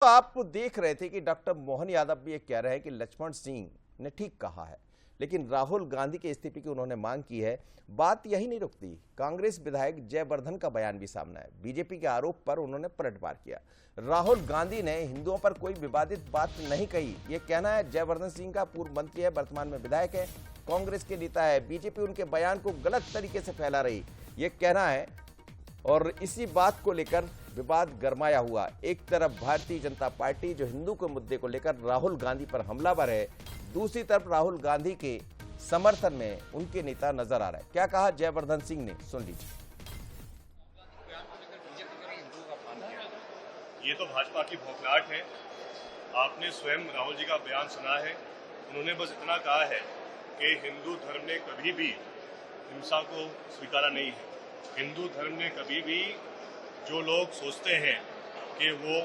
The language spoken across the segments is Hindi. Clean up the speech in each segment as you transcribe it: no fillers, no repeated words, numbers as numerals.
तो आप देख रहे थे कि डॉक्टर मोहन यादव भी ये कह रहे हैं कि लक्ष्मण सिंह ने ठीक कहा है, लेकिन राहुल गांधी के इस्तीफे की उन्होंने मांग की है। बात यही नहीं रुकती, कांग्रेस विधायक जयवर्धन का बयान भी सामने है। बीजेपी के आरोप पर उन्होंने पलटवार किया। राहुल गांधी ने हिंदुओं पर कोई विवादित बात नहीं कही, ये कहना है जयवर्धन सिंह का। पूर्व मंत्री है, वर्तमान में विधायक है, कांग्रेस के नेता है। बीजेपी उनके बयान को गलत तरीके से फैला रही, ये कहना है। और इसी बात को लेकर विवाद गरमाया हुआ। एक तरफ भारतीय जनता पार्टी जो हिंदू के मुद्दे को लेकर राहुल गांधी पर हमलावर है, दूसरी तरफ राहुल गांधी के समर्थन में उनके नेता नजर आ रहे हैं। क्या कहा जयवर्धन सिंह ने, सुन लीजिए। ये तो भाजपा की भौखलाहट है। आपने स्वयं राहुल जी का बयान सुना है। उन्होंने बस इतना कहा है कि हिंदू धर्म ने कभी भी हिंसा को स्वीकारा नहीं है। हिंदू धर्म ने कभी भी, जो लोग सोचते हैं कि वो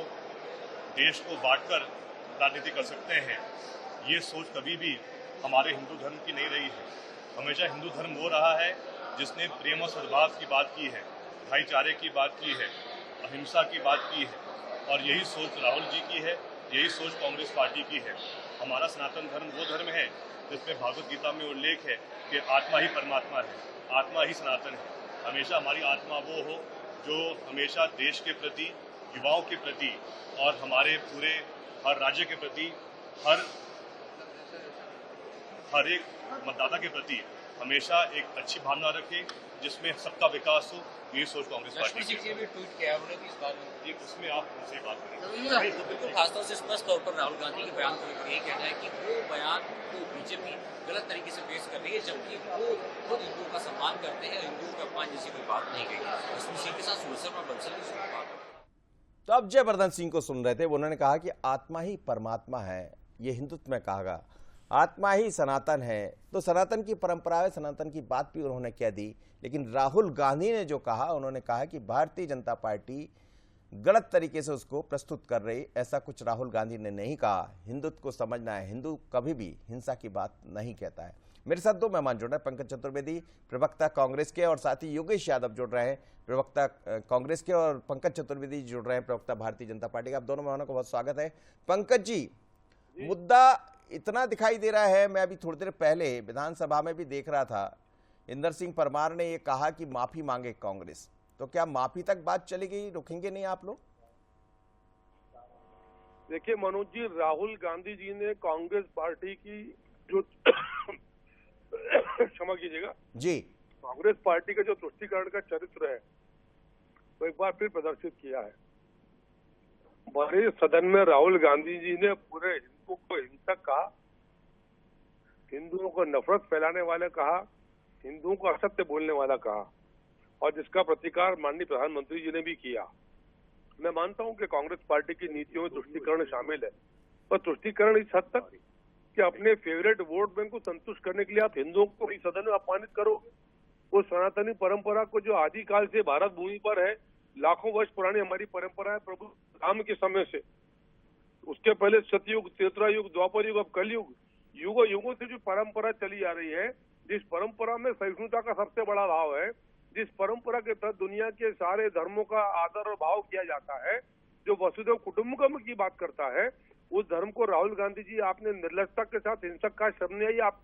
देश को बांटकर राजनीति कर सकते हैं, ये सोच कभी भी हमारे हिंदू धर्म की नहीं रही है। हमेशा हिंदू धर्म वो रहा है जिसने प्रेम और सद्भाव की बात की है, भाईचारे की बात की है, अहिंसा की बात की है। और यही सोच राहुल जी की है, यही सोच कांग्रेस पार्टी की है। हमारा सनातन धर्म वो धर्म है जिसमें भागवत गीता में उल्लेख है कि आत्मा ही परमात्मा है, आत्मा ही सनातन है। हमेशा हमारी आत्मा वो हो जो हमेशा देश के प्रति, युवाओं के प्रति और हमारे पूरे हर राज्य के प्रति, हर एक मतदाता के प्रति हमेशा एक अच्छी भावना रखे, जिसमें सबका विकास हो। ये सोच कांग्रेस पार्टी की है। भी ट्वीट किया उन्होंने कि इस बात में उसमें आप उनसे बात करेंगे। बिल्कुल खासतौर से स्पष्ट तौर पर राहुल गांधी के बयान को लेकर यही कहना है कि वो बयान को बीजेपी गलत तरीके से पेश कर रही है, जबकि वो खुद हिंदुओं का सम्मान करते हैं, हिंदुओं के अपमान जैसी कोई बात नहीं कही। लक्ष्मण सिंह के साथ सुरसर और बंसल की बात। तो अब जयवर्धन सिंह को सुन रहे थे, उन्होंने कहा कि आत्मा ही परमात्मा है, ये हिंदुत्व में कहा, आत्मा ही सनातन है। तो सनातन की परंपरा है, सनातन की बात भी उन्होंने कह दी। लेकिन राहुल गांधी ने जो कहा, उन्होंने कहा कि भारतीय जनता पार्टी गलत तरीके से उसको प्रस्तुत कर रही। ऐसा कुछ राहुल गांधी ने नहीं कहा। हिंदुत्व को समझना है, हिंदू कभी भी हिंसा की बात नहीं कहता है। मेरे साथ दो मेहमान जुड़ रहे हैं, पंकज चतुर्वेदी प्रवक्ता कांग्रेस के, और साथ ही योगेश यादव जुड़ रहे हैं प्रवक्ता कांग्रेस के, और पंकज चतुर्वेदी जुड़ रहे हैं प्रवक्ता भारतीय जनता पार्टी के। आप दोनों मेहमानों को बहुत स्वागत है। पंकज जी, मुद्दा इतना दिखाई दे रहा है, मैं अभी थोड़ी देर पहले विधानसभा में भी देख रहा था, इंदर सिंह परमार ने ये कहा कि माफी मांगे कांग्रेस। तो क्या माफी तक बात चली गई, रुकेंगे नहीं आप लोग? देखिए मनोज जी, राहुल गांधी जी ने कांग्रेस पार्टी की जो क्षमा कीजिएगा जी, कांग्रेस पार्टी का जो तुष्टीकरण का चरित्र है वो एक बार फिर प्रदर्शित किया है। बड़े सदन में राहुल गांधी जी ने पूरे हिंदुओं को हिंसक कहा, हिंदुओं को नफरत फैलाने वाले कहा, हिंदुओं को असत्य बोलने वाला कहा, और जिसका प्रतिकार माननीय प्रधानमंत्री जी ने भी किया। मैं मानता हूं कि कांग्रेस पार्टी की नीतियों में तुष्टीकरण शामिल है, पर तुष्टीकरण इस हद तक कि अपने फेवरेट वोट बैंक को संतुष्ट करने के लिए आप हिंदुओं को इस सदन में अपमानित करो। वो सनातनी परंपरा को, जो आदिकाल से भारत भूमि पर है, लाखों वर्ष पुरानी हमारी परंपरा है, प्रभु राम के समय से, उसके पहले सतयुग, त्रेता युग, द्वापर युग, अब कलयुग, युगों युगों से जो परंपरा चली आ रही है, जिस परंपरा में सहिष्णुता का सबसे बड़ा भाव है, जिस परंपरा के तहत दुनिया के सारे धर्मों का आदर और भाव किया जाता है, जो वसुधैव कुटुंबकम की बात करता है, उस धर्म को राहुल गांधी जी आपने निर्लजता के साथ हिंसक का शर्म नहीं आई आप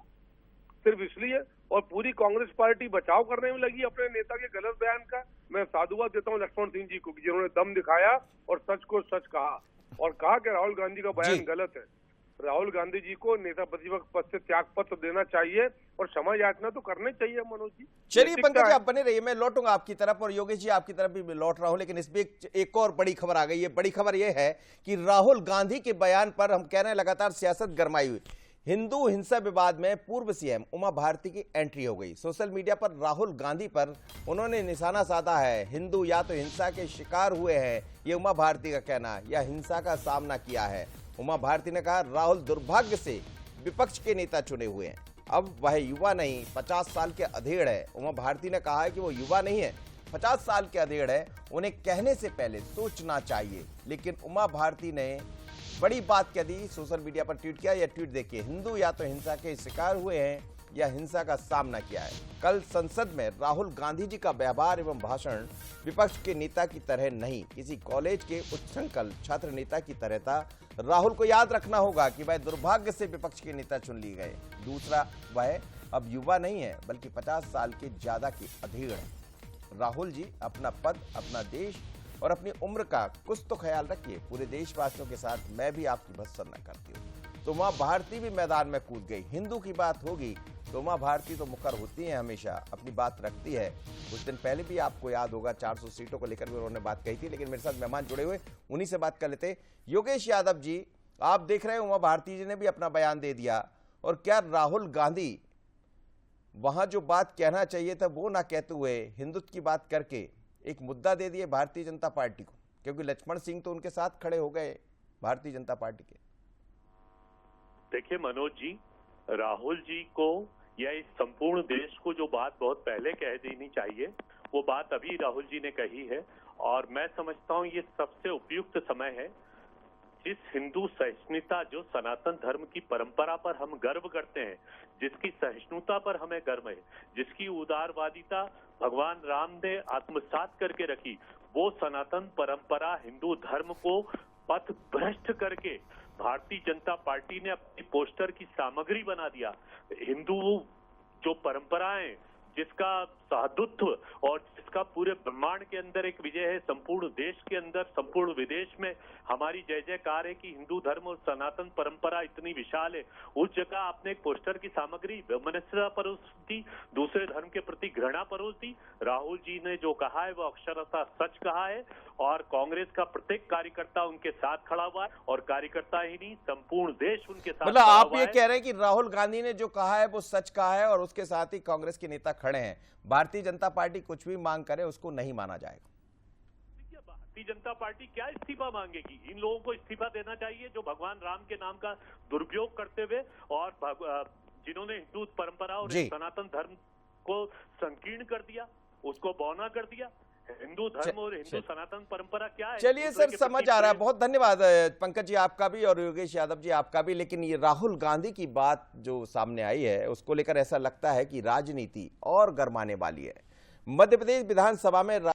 सिर्फ इसलिए, और पूरी कांग्रेस पार्टी बचाव करने में लगी अपने नेता के गलत बयान का। मैं साधुवाद देता हूं लक्ष्मण सिंह जी को, जिन्होंने दम दिखाया और सच को सच कहा, और कहा कि राहुल गांधी का बयान गलत है। राहुल गांधी जी को नेता प्रतिपक्ष पद से त्याग पत्र देना चाहिए और क्षमा याचना तो करनी चाहिए मनोज जी। चलिए पंकज जी, आप बने रहिए, मैं लौटूंगा आपकी तरफ, और योगेश जी आपकी तरफ भी लौट रहा हूं। लेकिन इसमें एक और बड़ी खबर आ गई है। बड़ी खबर यह है कि राहुल गांधी के बयान पर हम कह रहे हैं लगातार सियासत गरमाई हुई। हिंदू हिंसा विवाद में पूर्व सीएम उमा भारती की एंट्री हो गई। सोशल मीडिया पर राहुल गांधी पर उन्होंने निशाना साधा है। हिंदू या तो हिंसा के शिकार हुए हैं, ये उमा भारती का कहना है, या हिंसा का सामना किया है। उमा भारती ने कहा राहुल दुर्भाग्य से विपक्ष के नेता चुने हुए हैं, अब वह युवा नहीं 50 साल के अधेड़ है। उमा भारती ने कहा है कि वो युवा नहीं है, 50 साल के अधेड़ है, उन्हें कहने से पहले सोचना चाहिए। लेकिन उमा भारती ने बड़ी बात कह दी, सोशल मीडिया पर ट्वीट किया। यह ट्वीट देखिए, हिंदू या तो हिंसा के शिकार हुए हैं, या हिंसा का सामना किया है। कल संसद में राहुल गांधी जी का व्यवहार एवं भाषण विपक्ष के नेता की तरह नहीं, किसी कॉलेज के उच्छृंखल छात्र नेता की तरह था। राहुल को याद रखना होगा कि वह दुर्भाग्य से विपक्ष के नेता चुन लिए गए। दूसरा, वह अब युवा नहीं है बल्कि 50 साल के ज्यादा के अधीर है। राहुल जी, अपना पद, अपना देश और अपनी उम्र का कुछ तो ख्याल रखिए। पूरे देशवासियों के साथ मैं भी आपकी भर्त्सना करती हूँ। तो उमा भारती भी मैदान में कूद गई। हिंदू की बात होगी तो उमा भारती तो मुकर होती है, हमेशा अपनी बात रखती है। कुछ दिन पहले भी आपको याद होगा 400 सीटों को लेकर भी उन्होंने बात कही थी। लेकिन मेरे साथ मेहमान जुड़े हुए, उन्हीं से बात कर लेते। योगेश यादव जी, आप देख रहे हैं उमा भारती जी ने भी अपना बयान दे दिया, और क्या राहुल गांधी वहां जो बात कहना चाहिए था वो ना कहते हुए हिंदुत्व की बात करके एक मुद्दा दे दिए भारतीय जनता पार्टी को, क्योंकि लक्ष्मण सिंह तो उनके साथ खड़े हो गए भारतीय जनता पार्टी के। देखिए मनोज जी, राहुल जी को या इस संपूर्ण देश को जो बात बहुत पहले कह देनी चाहिए वो बात अभी राहुल जी ने कही है, और मैं समझता हूं ये सबसे उपयुक्त समय है। जिस हिंदू सहिष्णुता, जो सनातन धर्म की परंपरा पर हम गर्व करते हैं, जिसकी सहिष्णुता पर हमें गर्व है, जिसकी उदारवादिता भगवान राम ने आत्मसात करके रखी, वो सनातन परंपरा हिंदू धर्म को पथ भ्रष्ट करके भारतीय जनता पार्टी ने अपनी पोस्टर की सामग्री बना दिया। हिंदू जो परंपराएं, जिसका साधुत्व और जिसका पूरे ब्रह्मांड के अंदर एक विजय है, संपूर्ण देश के अंदर, संपूर्ण विदेश में हमारी जय जयकार है कि हिंदू धर्म और सनातन परंपरा इतनी विशाल है, उस जगह आपने एक पोस्टर की सामग्री वैमनस्यता परोस दी, दूसरे धर्म के प्रति घृणा परोस दी। राहुल जी ने जो कहा है वो अक्षरशः सच कहा है, और कांग्रेस का प्रत्येक कार्यकर्ता उनके साथ खड़ा हुआ है, और कार्यकर्ता ही नहीं संपूर्ण देश उनके साथ मतलब खड़ा आप हुआ ये है। कह रहे हैं कि राहुल गांधी ने जो कहा है वो सच कहा है, और उसके साथ ही कांग्रेस के नेता खड़े हैं। भारतीय जनता पार्टी कुछ भी मांग करे उसको नहीं माना जाएगा। भारतीय जनता पार्टी क्या इस्तीफा मांगेगी? इन लोगों को इस्तीफा देना चाहिए जो भगवान राम के नाम का दुरुपयोग करते हुए और जिन्होंने हिंदू परंपरा और सनातन धर्म को संकीर्ण कर दिया, उसको बौना कर दिया। हिंदू धर्म और हिंदू सनातन परंपरा क्या है? चलिए सर, समझ आ रहा है। बहुत धन्यवाद पंकज जी आपका भी, और योगेश यादव जी आपका भी। लेकिन ये राहुल गांधी की बात जो सामने आई है उसको लेकर ऐसा लगता है कि राजनीति और गरमाने वाली है। मध्य प्रदेश विधानसभा में